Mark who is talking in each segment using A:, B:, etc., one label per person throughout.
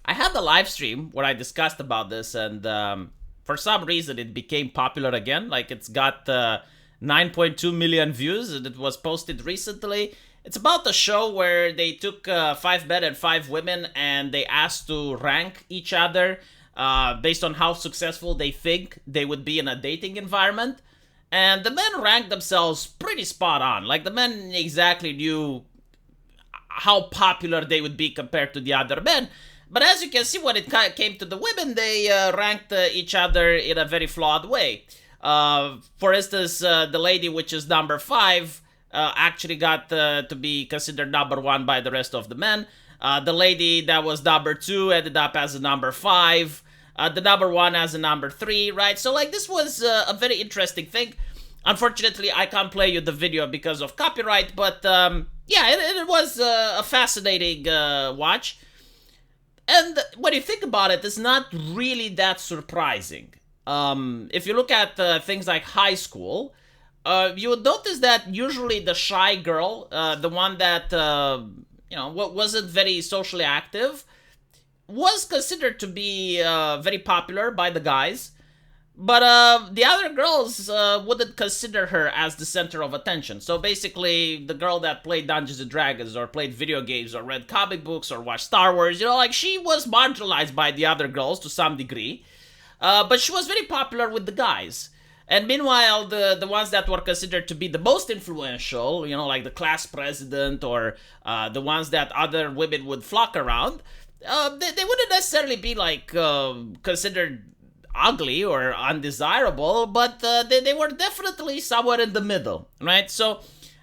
A: I had the live stream where I discussed about this, and for some reason it became popular again. Like it's got 9.2 million views, and it was posted recently. It's about the show where they took 5 men and 5 women, and they asked to rank each other based on how successful they think they would be in a dating environment. And the men ranked themselves pretty spot on. Like the men exactly knew how popular they would be compared to the other men. But as you can see, when it came to the women, they ranked each other in a very flawed way. For instance, the lady which is number 5 actually got to be considered number 1 by the rest of the men. The lady that was number 2 ended up as a number 5. The number 1 as a number 3, right? So like this was a very interesting thing. Unfortunately, I can't play you the video because of copyright, but yeah, it was a fascinating watch. And when you think about it, it's not really that surprising. If you look at things like high school, you would notice that usually the shy girl, the one that wasn't very socially active, was considered to be very popular by the guys. But the other girls wouldn't consider her as the center of attention. So basically, the girl that played Dungeons and Dragons or played video games or read comic books or watched Star Wars, like she was marginalized by the other girls to some degree. But she was very popular with the guys. And meanwhile, the ones that were considered to be the most influential, like the class president or the ones that other women would flock around, they wouldn't necessarily be like considered ugly or undesirable, but they were definitely somewhere in the middle, right? So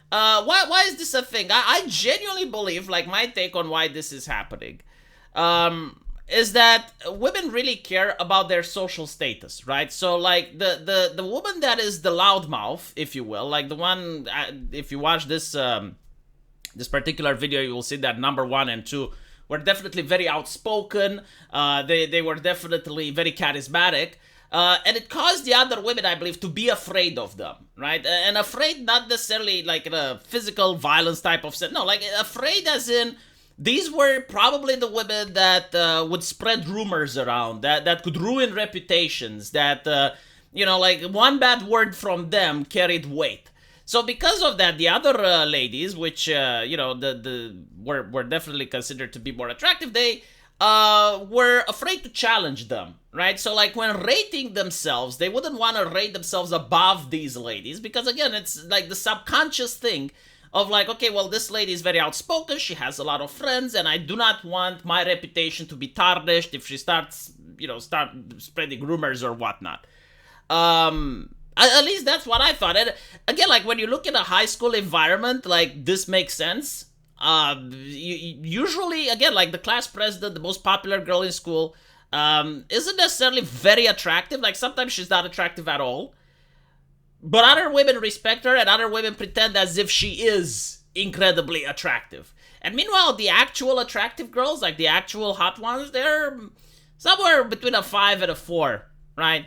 A: why is this a thing? I genuinely believe, like my take on why this is happening, is that women really care about their social status, right? So like the woman that is the loudmouth, if you will, like the one, if you watch this this particular video, you will see that number 1 and 2 were definitely very outspoken. They were definitely very charismatic. And it caused the other women, I believe, to be afraid of them, right? And afraid not necessarily like in a physical violence type of sense. No, like afraid as in these were probably the women that would spread rumors around, that could ruin reputations, that, like one bad word from them carried weight. So because of that, the other ladies, which were definitely considered to be more attractive, they were afraid to challenge them, right? So like when rating themselves, they wouldn't want to rate themselves above these ladies because again, it's like the subconscious thing of like, okay, well, this lady is very outspoken, she has a lot of friends, and I do not want my reputation to be tarnished if she starts spreading rumors or whatnot. At least that's what I thought. And again, like when you look at a high school environment, like this makes sense. Usually, again, like the class president, the most popular girl in school, isn't necessarily very attractive. Like sometimes she's not attractive at all. But other women respect her, and other women pretend as if she is incredibly attractive. And meanwhile, the actual attractive girls, like the actual hot ones, they're somewhere between a 5 and a 4, right?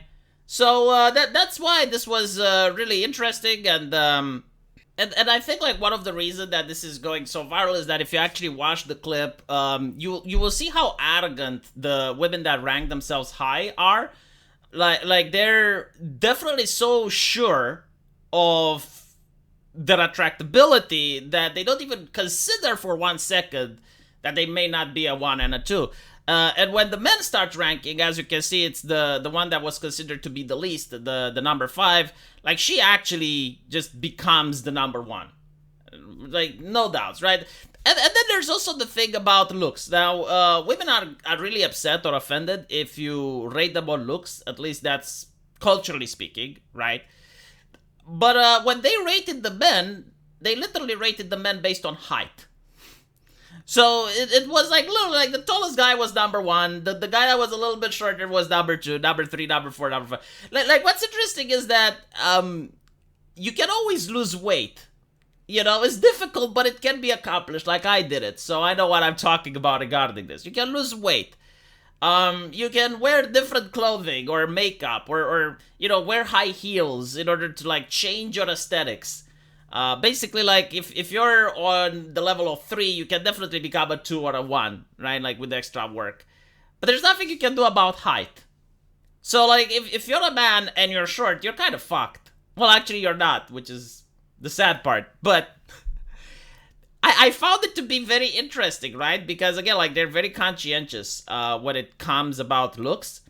A: So that's why this was really interesting, and I think like one of the reasons that this is going so viral is that if you actually watch the clip, you will see how arrogant the women that rank themselves high are. Like they're definitely so sure of their attractability that they don't even consider for 1 second that they may not be a 1 and a 2. And when the men start ranking, as you can see, it's the one that was considered to be the least, the number 5. Like she actually just becomes the number 1, like no doubts, right? And then there's also the thing about looks. Now, women are really upset or offended if you rate them on looks. At least that's culturally speaking, right? But when they rated the men, they literally rated the men based on height. So it was like literally like the tallest guy was number 1, the guy that was a little bit shorter was number 2, number 3, number 4, number 5. Like what's interesting is that you can always lose weight. It's difficult, but it can be accomplished. Like I did it, so I know what I'm talking about regarding this. You can lose weight. You can wear different clothing or makeup or wear high heels in order to like change your aesthetics. Basically, like if you're on the level of 3, you can definitely become a 2 or a 1, right? Like with extra work. but there's nothing you can do about height. So, like, if you're a man and you're short, you're kind of fucked. Well, actually, you're not, which is the sad part. But I found it to be very interesting, right? Because, again, like, they're very conscientious when it comes about looks.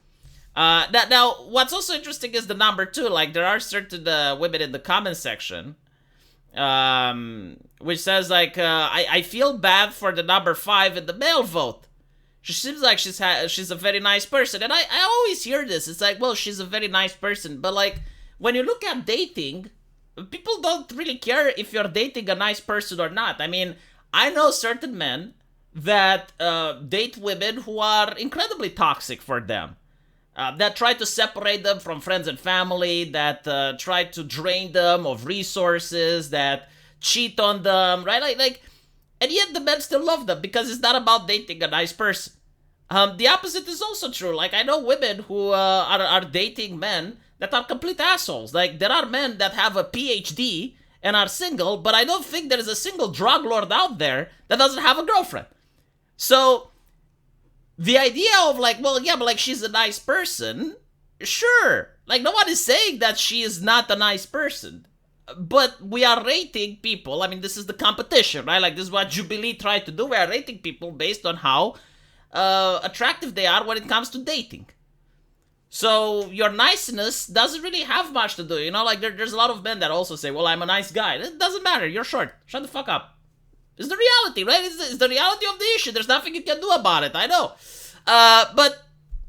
A: Now, what's also interesting is the number 2. Like, there are certain women in the comment section which says, like, I feel bad for the number 5 in the male vote. She seems like she's a very nice person. And I always hear this. It's like, well, she's a very nice person. But, like, when you look at dating, people don't really care if you're dating a nice person or not. I mean, I know certain men that date women who are incredibly toxic for them. That try to separate them from friends and family, that try to drain them of resources, that cheat on them, right? Like, and yet the men still love them because it's not about dating a nice person. The opposite is also true. Like, I know women who are dating men that are complete assholes. Like, there are men that have a PhD and are single, but I don't think there is a single drug lord out there that doesn't have a girlfriend. So the idea of, like, well, yeah, but, like, she's a nice person, sure. Like, no one is saying that she is not a nice person. But we are rating people. I mean, this is the competition, right? Like, this is what Jubilee tried to do. We are rating people based on how attractive they are when it comes to dating. So your niceness doesn't really have much to do. You know, like, there's a lot of men that also say, well, I'm a nice guy. It doesn't matter. You're short. Shut the fuck up. It's the reality, right? It's the reality of the issue. There's nothing you can do about it. I know. But,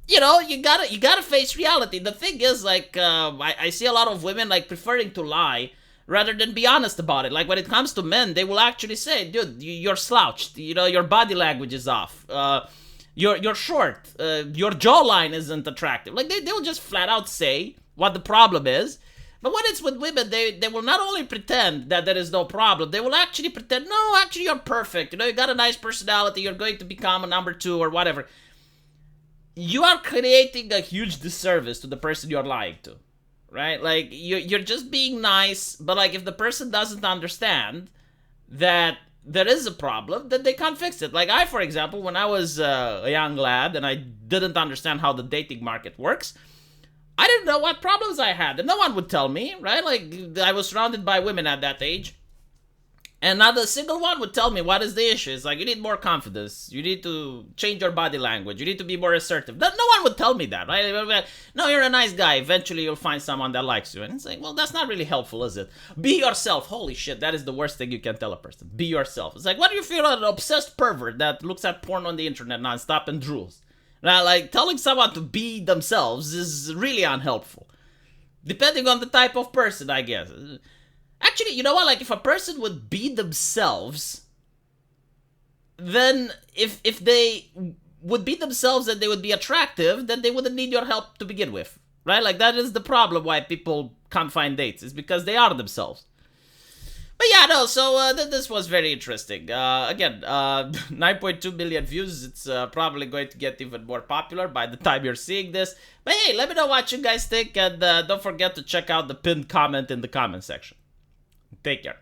A: you know, you gotta face reality. The thing is, like, I see a lot of women, like, preferring to lie rather than be honest about it. Like, when it comes to men, they will actually say, dude, you're slouched. You know, your body language is off. You're short. Your jawline isn't attractive. Like, they'll just flat out say what the problem is. But when it's with women, they will not only pretend that there is no problem, they will actually pretend, no, actually you're perfect. You know, you got a nice personality, you're going to become a number 2 or whatever. You are creating a huge disservice to the person you're lying to, right? Like, you're just being nice, but, like, if the person doesn't understand that there is a problem, then they can't fix it. Like, I, for example, when I was a young lad and I didn't understand how the dating market works, I didn't know what problems I had, and no one would tell me, right? Like, I was surrounded by women at that age, and not a single one would tell me what is the issue. It's like, you need more confidence, you need to change your body language, you need to be more assertive. No one would tell me that, right? No, you're a nice guy, eventually you'll find someone that likes you. And it's like, well, that's not really helpful, is it? Be yourself. Holy shit, that is the worst thing you can tell a person. Be yourself. It's like, what do you feel an obsessed pervert that looks at porn on the internet nonstop and drools? Now, like, telling someone to be themselves is really unhelpful. Depending on the type of person, I guess. Actually, you know what? Like, if a person would be themselves, then if they would be themselves and they would be attractive, then they wouldn't need your help to begin with. Right? Like, that is the problem why people can't find dates. It's because they are themselves. But yeah, no, so this was very interesting. Again, 9.2 million views. It's probably going to get even more popular by the time you're seeing this. But hey, let me know what you guys think, and don't forget to check out the pinned comment in the comment section. Take care.